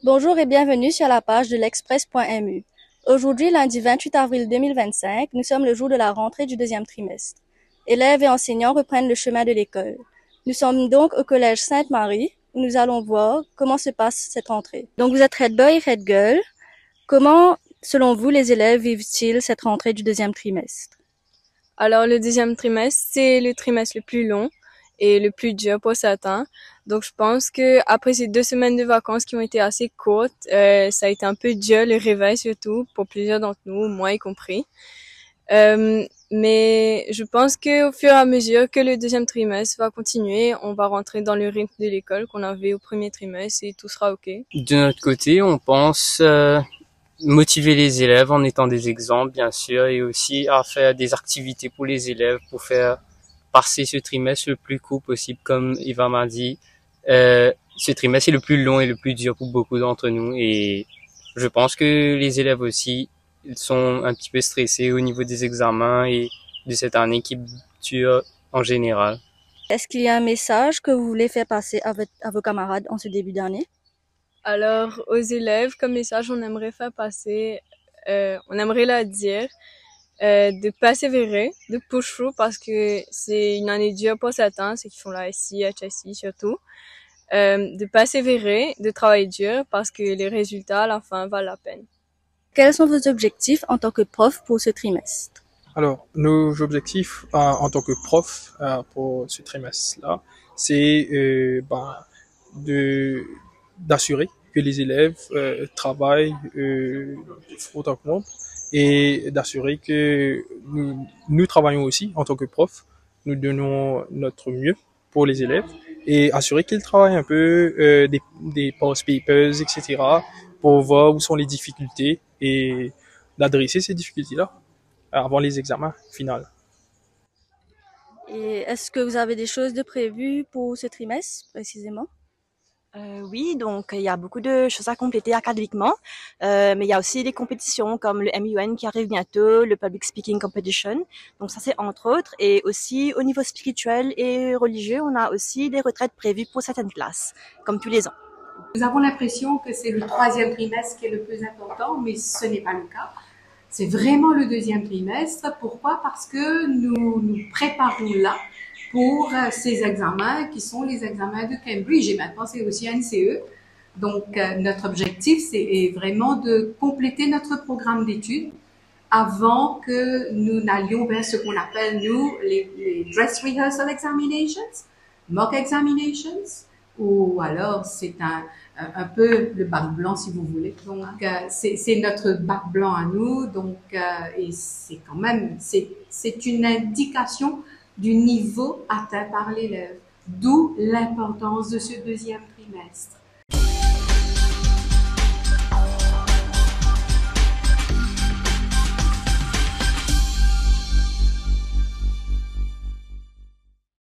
Bonjour et bienvenue sur la page de l'express.mu. Aujourd'hui, lundi 28 avril 2025, nous sommes le jour de la rentrée du deuxième trimestre. Élèves et enseignants reprennent le chemin de l'école. Nous sommes donc au collège Sainte-Marie où nous allons voir comment se passe cette rentrée. Donc vous êtes Red Boy et Red Girl. Comment, selon vous, les élèves vivent-ils cette rentrée du deuxième trimestre? Alors, le deuxième trimestre, c'est le trimestre le plus long et le plus dur pour certains. Donc, je pense que après ces 2 semaines de vacances qui ont été assez courtes, ça a été un peu dur, le réveil surtout, pour plusieurs d'entre nous, moi y compris. Mais je pense qu'au fur et à mesure que le deuxième trimestre va continuer, on va rentrer dans le rythme de l'école qu'on avait au premier trimestre et tout sera OK. De notre côté, on pense motiver les élèves en étant des exemples, bien sûr, et aussi à faire des activités pour les élèves pour faire passer ce trimestre le plus court possible. Comme Eva m'a dit, ce trimestre est le plus long et le plus dur pour beaucoup d'entre nous, et je pense que les élèves aussi ils sont un petit peu stressés au niveau des examens et de cette année qui dure en général. Est-ce qu'il y a un message que vous voulez faire passer à vos camarades en ce début d'année? Alors, aux élèves, comme message, on aimerait faire passer, on aimerait leur dire de persévérer, de push through parce que c'est une année dure pour certains, ceux qui font la SI, HSI surtout. De persévérer, de travailler dur parce que les résultats à la fin valent la peine. Quels sont vos objectifs en tant que prof pour ce trimestre? Alors, nos objectifs en tant que prof pour ce trimestre-là, c'est de d'assurer que les élèves travaillent autant que monde et d'assurer que nous travaillons aussi en tant que prof. Nous donnons notre mieux pour les élèves et assurer qu'ils travaillent un peu des past papers, etc. pour voir où sont les difficultés et d'adresser ces difficultés-là avant les examens finaux. Et est-ce que vous avez des choses de prévues pour ce trimestre précisément? Oui, donc il y a beaucoup de choses à compléter académiquement, mais il y a aussi des compétitions comme le MUN qui arrive bientôt, le Public Speaking Competition. Donc ça c'est entre autres. Et aussi au niveau spirituel et religieux, on a aussi des retraites prévues pour certaines classes, comme tous les ans. Nous avons l'impression que c'est le troisième trimestre qui est le plus important, mais ce n'est pas le cas. C'est vraiment le deuxième trimestre. Pourquoi? Parce que nous nous préparons là pour ces examens qui sont les examens de Cambridge et maintenant c'est aussi NCE. Donc notre objectif c'est vraiment de compléter notre programme d'études avant que nous n'allions vers ce qu'on appelle nous les dress rehearsal examinations, mock examinations, ou alors c'est un peu le bac blanc si vous voulez. Donc c'est notre bac blanc à nous, donc et c'est quand même c'est une indication du niveau atteint par l'élève, d'où l'importance de ce deuxième trimestre.